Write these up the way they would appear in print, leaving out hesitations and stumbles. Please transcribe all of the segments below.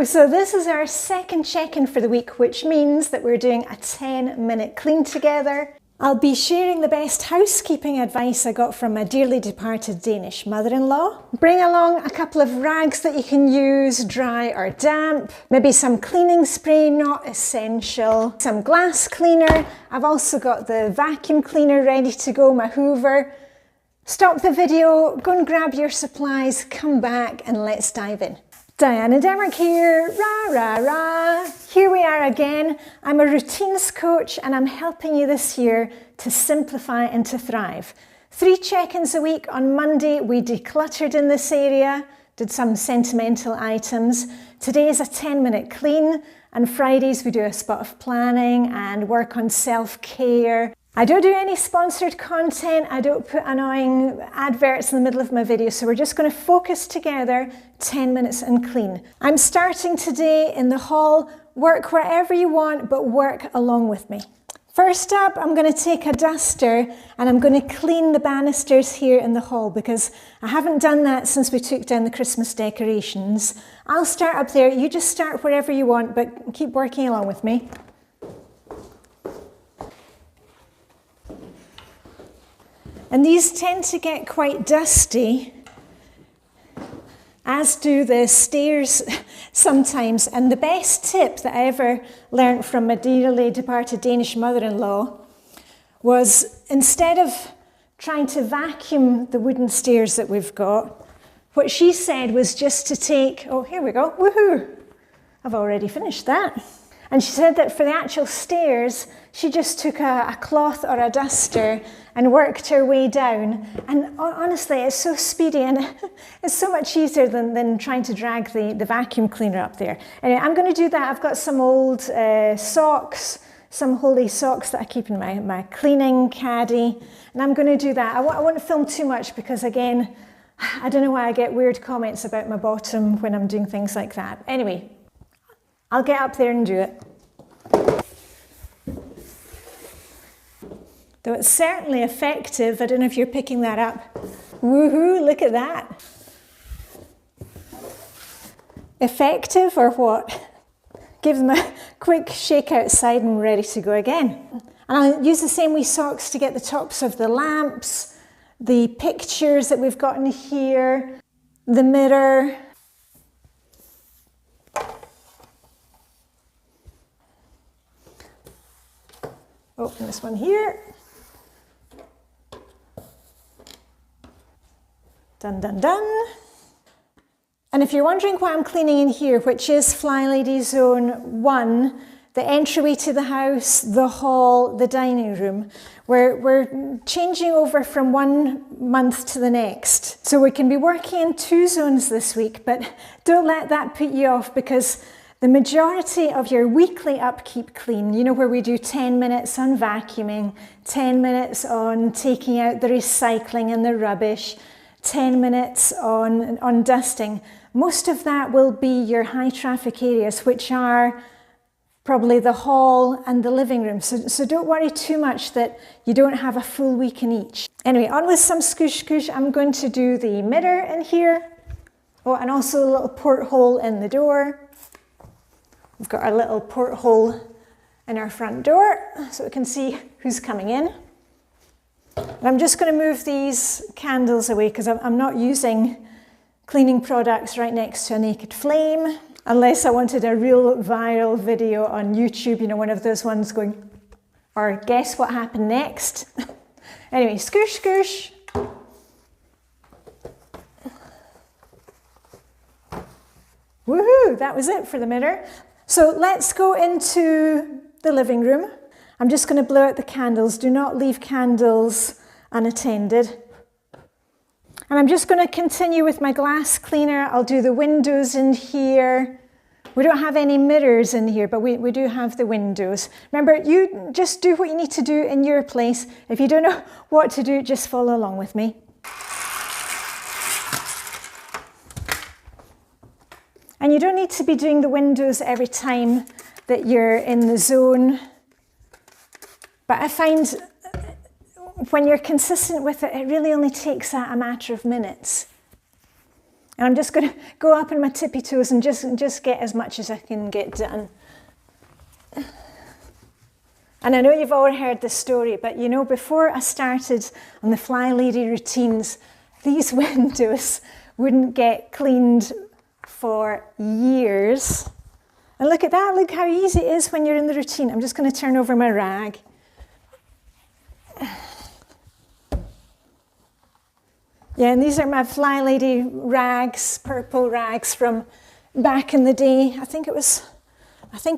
Woohoo! So this is our second check-in for the week, which means that we're doing a 10-minute clean together. I'll be sharing the best housekeeping advice I got from my dearly departed Danish mother-in-law. Bring along a couple of rags that you can use, dry or damp. Maybe some cleaning spray, not essential. Some glass cleaner. I've also got the vacuum cleaner ready to go, my Hoover. Stop the video, go and grab your supplies, come back and let's dive in. Diane and Denmark here, rah, rah, rah. Here we are again. I'm a routines coach and I'm helping you this year to simplify and to thrive. 3 check-ins a week. On Monday, we decluttered in this area, did some sentimental items. Today is a 10-minute clean, and Fridays we do a spot of planning and work on self-care. I don't do any sponsored content, I don't put annoying adverts in the middle of my video, so we're just going to focus together 10 minutes and clean. I'm starting today in the hall. Work wherever you want, but work along with me. First up, I'm going to take a duster and I'm going to clean the banisters here in the hall because I haven't done that since we took down the Christmas decorations. I'll start up there, you just start wherever you want, but keep working along with me. And these tend to get quite dusty, as do the stairs sometimes. And the best tip that I ever learned from my dearly departed Danish mother-in-law was, instead of trying to vacuum the wooden stairs that we've got, what she said was just to take, oh, here we go, woohoo! I've already finished that. And she said that for the actual stairs, she just took a cloth or a duster and worked her way down. And honestly, it's so speedy and it's so much easier than trying to drag the vacuum cleaner up there. Anyway, I'm going to do that. I've got some old socks, some holy socks that I keep in my cleaning caddy. And I'm going to do that. I won't film too much because, again, I don't know why I get weird comments about my bottom when I'm doing things like that. Anyway, I'll get up there and do it. Though it's certainly effective, I don't know if you're picking that up. Woohoo, look at that. Effective or what? Give them a quick shake outside and we're ready to go again. And I'll use the same wee socks to get the tops of the lamps, the pictures that we've got in here, the mirror. Open this one here. Done, done, done. And if you're wondering why I'm cleaning in here, which is Flylady Zone 1, the entryway to the house, the hall, the dining room, we're changing over from 1 month to the next. So we can be working in 2 zones this week, but don't let that put you off because the majority of your weekly upkeep clean, you know, where we do 10 minutes on vacuuming, 10 minutes on taking out the recycling and the rubbish, 10 minutes on dusting, most of that will be your high traffic areas, which are probably the hall and the living room. So don't worry too much that you don't have a full week in each. Anyway, on with some scoosh scoosh. I'm going to do the mirror in here. Oh, and also a little porthole in the door. We've got our little porthole in our front door so we can see who's coming in. And I'm just going to move these candles away because I'm not using cleaning products right next to a naked flame, unless I wanted a real viral video on YouTube, you know, one of those ones going, or guess what happened next. Anyway, scoosh, scoosh. Woohoo, that was it for the mirror. So let's go into the living room. I'm just going to blow out the candles. Do not leave candles unattended. And I'm just going to continue with my glass cleaner. I'll do the windows in here. We don't have any mirrors in here, but we do have the windows. Remember, you just do what you need to do in your place. If you don't know what to do, just follow along with me. And you don't need to be doing the windows every time that you're in the zone. But I find when you're consistent with it, it really only takes a matter of minutes. And I'm just going to go up on my tippy toes and just get as much as I can get done. And I know you've all heard this story, but you know, before I started on the Flylady routines, these windows wouldn't get cleaned for years. And look at that, look how easy it is when you're in the routine. I'm just going to turn over my rag. Yeah, and these are my Flylady rags, purple rags from back in the day. I think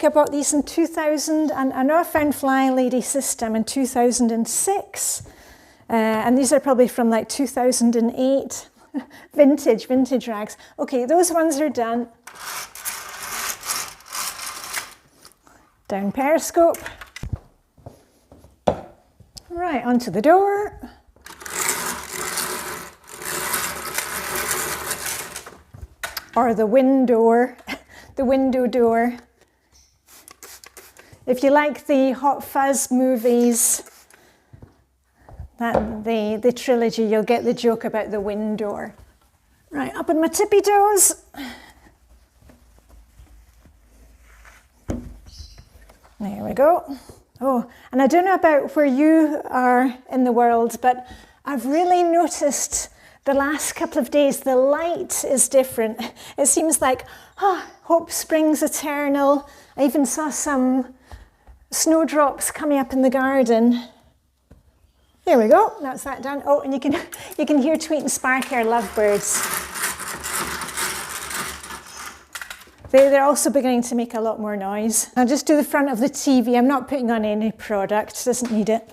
I bought these in 2000, and I know I found Flylady system in 2006. And these are probably from like 2008. vintage rags. Okay, those ones are done. Down periscope. Right, onto the door. Or the window, the window door. If you like the Hot Fuzz movies, the trilogy, you'll get the joke about the window. Right, up on my tippy toes. There we go. Oh, and I don't know about where you are in the world, but I've really noticed the last couple of days the light is different. It seems like, hope springs eternal. I even saw some snowdrops coming up in the garden. There we go, that's that done. Oh, and you can hear Tweet and Spark, our lovebirds. They're also beginning to make a lot more noise. I'll just do the front of the TV. I'm not putting on any product, doesn't need it.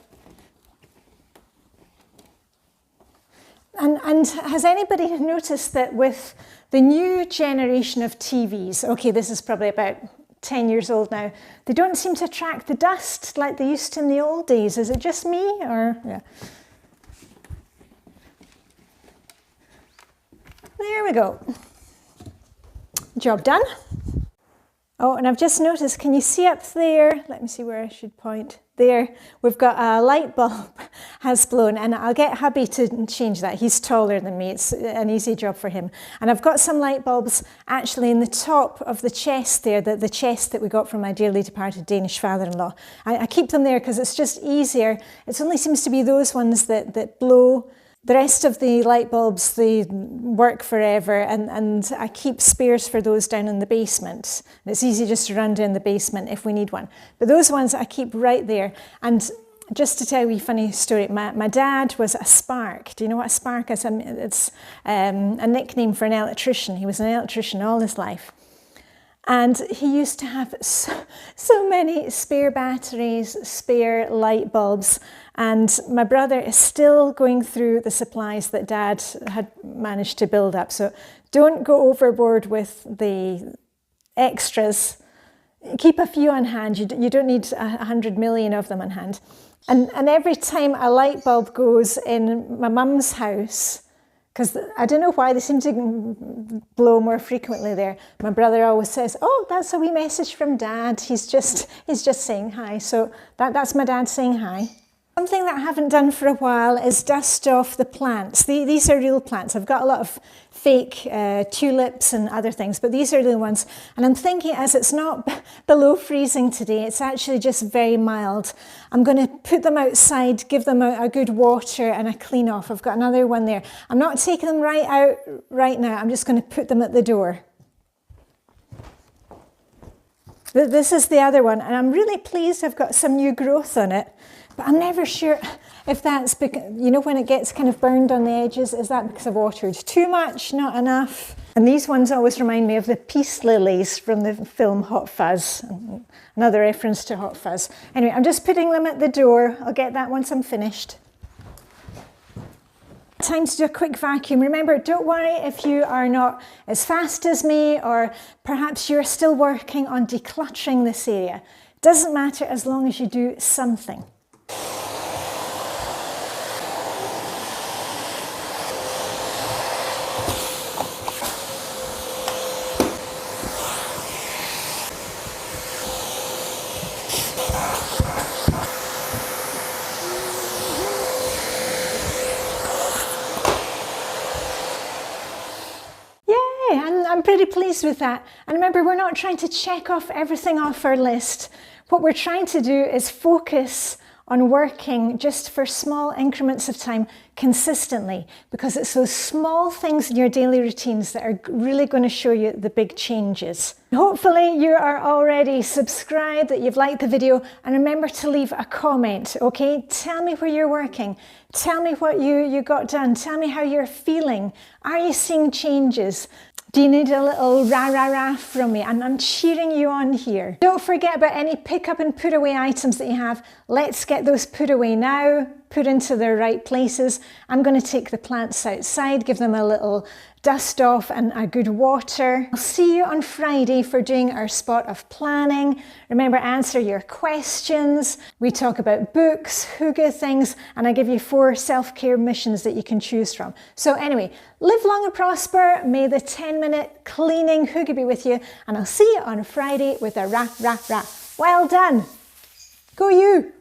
And has anybody noticed that with the new generation of TVs, okay, this is probably about 10 years old now, they don't seem to attract the dust like they used to in the old days. Is it just me, or yeah? There we go. Job done. Oh, and I've just noticed, can you see up there? Let me see where I should point. There, we've got a light bulb has blown, and I'll get hubby to change that. He's taller than me, it's an easy job for him. And I've got some light bulbs actually in the top of the chest there, the chest that we got from my dearly departed Danish father-in-law. I keep them there because it's just easier. It only seems to be those ones that blow. The rest of the light bulbs, they work forever, and I keep spares for those down in the basement. And it's easy just to run down the basement if we need one. But those ones I keep right there. And just to tell you a funny story, my dad was a spark. Do you know what a spark is? It's a nickname for an electrician. He was an electrician all his life. And he used to have so many spare batteries, spare light bulbs. And my brother is still going through the supplies that Dad had managed to build up. So don't go overboard with the extras. Keep a few on hand. You don't need 100 million of them on hand. And every time a light bulb goes in my mum's house, because I don't know why they seem to blow more frequently there. My brother always says, "Oh, that's a wee message from Dad. He's just saying hi." So that's my dad saying hi. Something that I haven't done for a while is dust off the plants. These are real plants. I've got a lot of fake tulips and other things, but these are the ones. And I'm thinking, as it's not below freezing today, it's actually just very mild. I'm going to put them outside, give them a good water and a clean off. I've got another one there. I'm not taking them right out right now. I'm just going to put them at the door. This is the other one, and I'm really pleased I've got some new growth on it. But I'm never sure if that's because, you know, when it gets kind of burned on the edges, is that because I've watered too much, not enough? And these ones always remind me of the peace lilies from the film Hot Fuzz. Another reference to Hot Fuzz. Anyway, I'm just putting them at the door. I'll get that once I'm finished. Time to do a quick vacuum. Remember, don't worry if you are not as fast as me, or perhaps you're still working on decluttering this area. Doesn't matter as long as you do something. really pleased with that. And remember, we're not trying to check off everything off our list. What we're trying to do is focus on working just for small increments of time consistently, because it's those small things in your daily routines that are really going to show you the big changes. Hopefully you are already subscribed, that you've liked the video, and remember to leave a comment, okay? Tell me where you're working. Tell me what you got done. Tell me how you're feeling. Are you seeing changes? Do you need a little rah-rah-rah from me? I'm cheering you on here. Don't forget about any pick up and put away items that you have. Let's get those put away now, put into their right places. I'm going to take the plants outside, give them a little dust off and a good water. I'll see you on Friday for doing our spot of planning. Remember, answer your questions. We talk about books, hygge things, and I give you 4 self-care missions that you can choose from. So anyway, live long and prosper. May the 10-minute cleaning hygge be with you, and I'll see you on Friday with a rah, rah, rah. Well done. Go you.